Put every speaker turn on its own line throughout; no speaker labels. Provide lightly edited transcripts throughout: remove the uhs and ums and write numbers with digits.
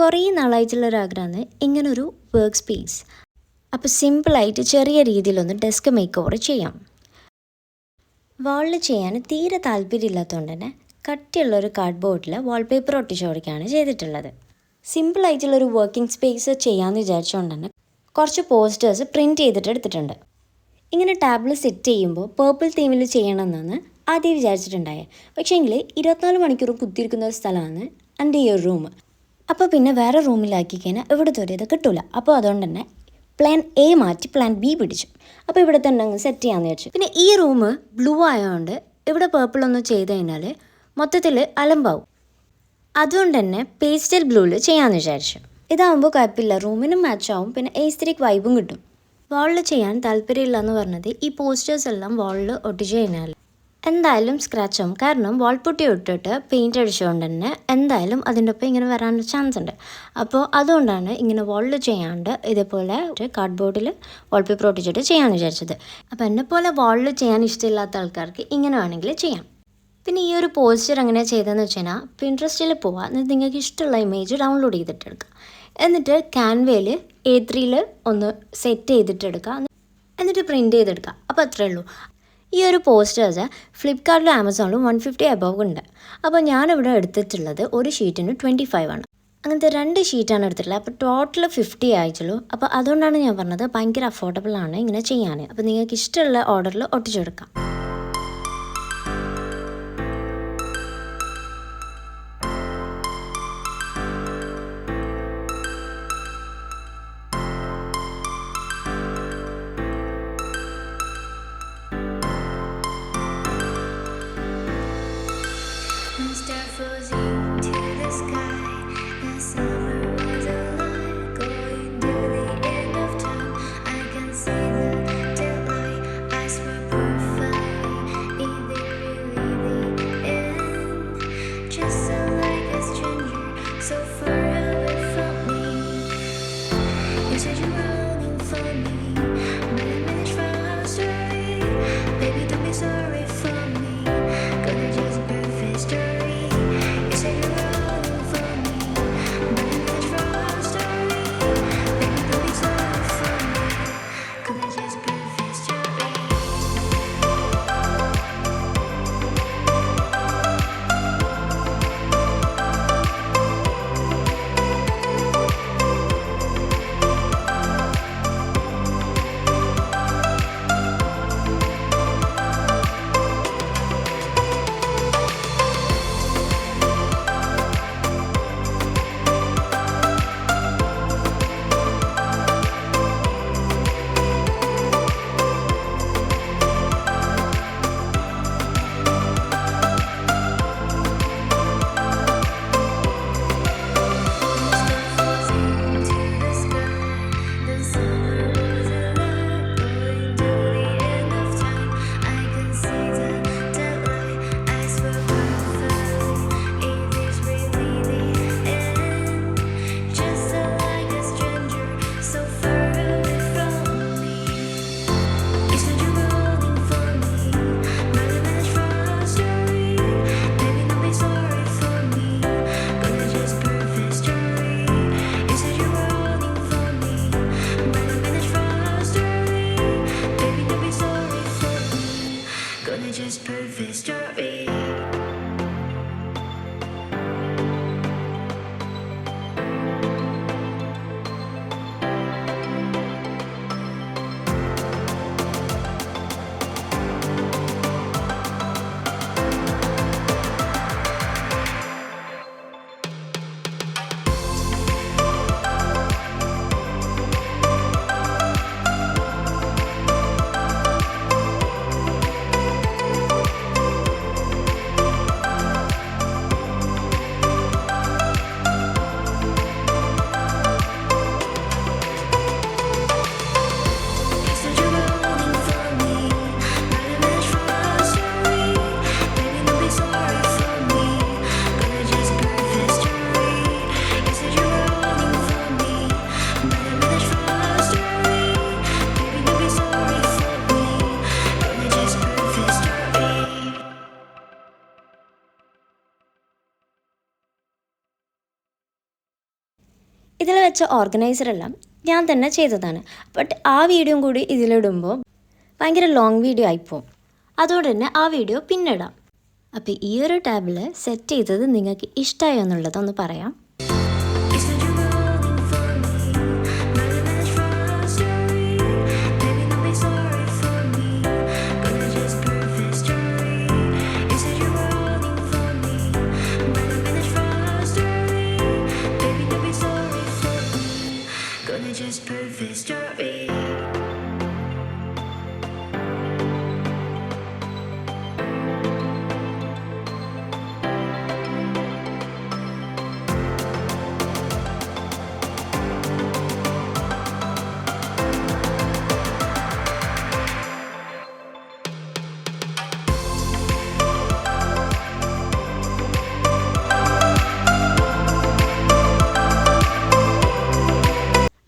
കുറേ നാളായിട്ടുള്ളൊരാഗ്രഹമാണ് ഇങ്ങനൊരു work space. അപ്പോൾ സിമ്പിളായിട്ട് ചെറിയ രീതിയിലൊന്ന് ഡെസ്ക് മേക്ക് ഓവർ ചെയ്യാം. വാളിൽ ചെയ്യാൻ തീരെ താല്പര്യമില്ലാത്തതുകൊണ്ട് തന്നെ കട്ടിയുള്ളൊരു കാർഡ്ബോർഡിൽ വാൾപേപ്പർ ഒട്ടിച്ച് കൊടുക്കുകയാണ് ചെയ്തിട്ടുള്ളത്. സിമ്പിളായിട്ടുള്ളൊരു വർക്കിംഗ് സ്പേസ് ചെയ്യാമെന്ന് വിചാരിച്ചുകൊണ്ട് തന്നെ കുറച്ച് പോസ്റ്റേഴ്സ് പ്രിൻറ്റ് ചെയ്തിട്ട് എടുത്തിട്ടുണ്ട്. ഇങ്ങനെ ടാബിൽ സെറ്റ് ചെയ്യുമ്പോൾ പേർപ്പിൾ തീമിൽ ചെയ്യണമെന്നാണ് ആദ്യം വിചാരിച്ചിട്ടുണ്ടായത്. പക്ഷേ എങ്കിൽ 24 മണിക്കൂറും കുത്തിയിരിക്കുന്ന ഒരു സ്ഥലമാണ് എൻ്റെ ഈ ഒരു റൂം. അപ്പോൾ പിന്നെ വേറെ റൂമിലാക്കി കഴിഞ്ഞാൽ ഇവിടുത്തെ ഒരു ഇത് കിട്ടില്ല. അപ്പോൾ അതുകൊണ്ട് തന്നെ പ്ലാൻ എ മാറ്റി പ്ലാൻ ബി പിടിച്ചു. അപ്പോൾ ഇവിടെ തന്നെ അങ്ങ് സെറ്റ് ചെയ്യാമെന്ന് വിചാരിച്ചു. പിന്നെ ഈ റൂം ബ്ലൂ ആയതുകൊണ്ട് ഇവിടെ പേർപ്പിൾ ഒന്ന് ചെയ്ത് കഴിഞ്ഞാൽ മൊത്തത്തിൽ അലമ്പാവും. അതുകൊണ്ട് തന്നെ പേസ്റ്റൽ ബ്ലൂവിൽ ചെയ്യാമെന്ന് വിചാരിച്ചു. ഇതാകുമ്പോൾ കുഴപ്പമില്ല, റൂമിനും മാച്ചാവും, പിന്നെ എസ്തെറ്റിക് വൈബും കിട്ടും. വാളിൽ ചെയ്യാൻ താല്പര്യമില്ല എന്ന് പറഞ്ഞത് ഈ പോസ്റ്റേഴ്സ് എല്ലാം വാളിൽ ഒട്ടിച്ച് കഴിഞ്ഞാൽ എന്തായാലും സ്ക്രാച്ച് ആവും. കാരണം വാൾ പുട്ടി ഇട്ടിട്ട് പെയിൻറ്റ് അടിച്ചുകൊണ്ട് തന്നെ എന്തായാലും അതിൻ്റെ ഒപ്പം ഇങ്ങനെ വരാൻ ചാൻസ് ഉണ്ട്. അപ്പോൾ അതുകൊണ്ടാണ് ഇങ്ങനെ വാളിൽ ചെയ്യാണ്ട് ഇതേപോലെ ഒരു കാർഡ്ബോർഡിൽ വാൾപേപ്പർ ഒട്ടിച്ചിട്ട് ചെയ്യാമെന്ന് വിചാരിച്ചത്. അപ്പോൾ എന്നെപ്പോലെ വാളിൽ ചെയ്യാൻ ഇഷ്ടമില്ലാത്ത ആൾക്കാർക്ക് ഇങ്ങനെ വേണമെങ്കിൽ ചെയ്യാം. പിന്നെ ഈ ഒരു പോസ്റ്റർ എങ്ങനെയാണ് ചെയ്തതെന്ന് വെച്ച് കഴിഞ്ഞാൽ പിൻട്രസ്റ്റിൽ പോവുക, എന്നിട്ട് നിങ്ങൾക്ക് ഇഷ്ടമുള്ള ഇമേജ് ഡൗൺലോഡ് ചെയ്തിട്ടെടുക്കുക. എന്നിട്ട് ക്യാൻവയിൽ A3 ഒന്ന് സെറ്റ് ചെയ്തിട്ടെടുക്കുക, എന്നിട്ട് പ്രിൻറ്റ് ചെയ്തെടുക്കുക. അപ്പോൾ അത്രയേ ഉള്ളൂ. ഈ ഒരു പോസ്റ്റേഴ്സ് ഫ്ലിപ്കാർട്ടിലും ആമസോണിലും 150 അബവ് ഉണ്ട്. അപ്പോൾ ഞാനിവിടെ എടുത്തിട്ടുള്ളത് ഒരു ഷീറ്റിന് 25 ആണ്. അങ്ങനത്തെ 2 ഷീറ്റാണ് എടുത്തിട്ടുള്ളത്. അപ്പോൾ ടോട്ടൽ 50 ആയിട്ടുള്ളൂ. അപ്പോൾ അതുകൊണ്ടാണ് ഞാൻ പറഞ്ഞത് ഭയങ്കര അഫോർഡബിൾ ആണ് ഇങ്ങനെ ചെയ്യാൻ. അപ്പോൾ നിങ്ങൾക്ക് ഇഷ്ടമുള്ള ഓർഡറിൽ ഒട്ടിച്ചെടുക്കാം. ഇതിൽ വെച്ച ഓർഗനൈസറെല്ലാം ഞാൻ തന്നെ ചെയ്തതാണ്. ബട്ട് ആ വീഡിയോയും കൂടി ഇതിലിടുമ്പോൾ ഭയങ്കര ലോങ് വീഡിയോ ആയിപ്പോവും. അതുകൊണ്ട് തന്നെ ആ വീഡിയോ പിന്നിടാം. അപ്പോൾ ഈ ഒരു ടാബിൽ സെറ്റ് ചെയ്തത് നിങ്ങൾക്ക് ഇഷ്ടമായോ എന്നുള്ളതൊന്ന് പറയാം.
Just prove this story.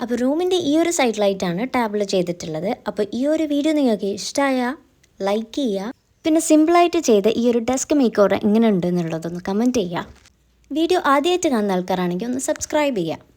അപ്പോൾ റൂമിൻ്റെ ഈ ഒരു സൈഡിലായിട്ടാണ് ടാബിൾ ചെയ്തിട്ടുള്ളത്. അപ്പോൾ ഈ ഒരു വീഡിയോ നിങ്ങൾക്ക് ഇഷ്ടമായാൽ ലൈക്ക് ചെയ്യുക. പിന്നെ സിമ്പിളായിട്ട് ചെയ്ത ഈ ഒരു ഡെസ്ക് മേക്ക് ഓവർ എങ്ങനെ ഉണ്ട് എന്നുള്ളതൊന്ന് കമൻറ്റ് ചെയ്യുക. വീഡിയോ ആദ്യമായിട്ട് കാണുന്ന ആൾക്കാരാണെങ്കിൽ ഒന്ന് സബ്സ്ക്രൈബ് ചെയ്യുക.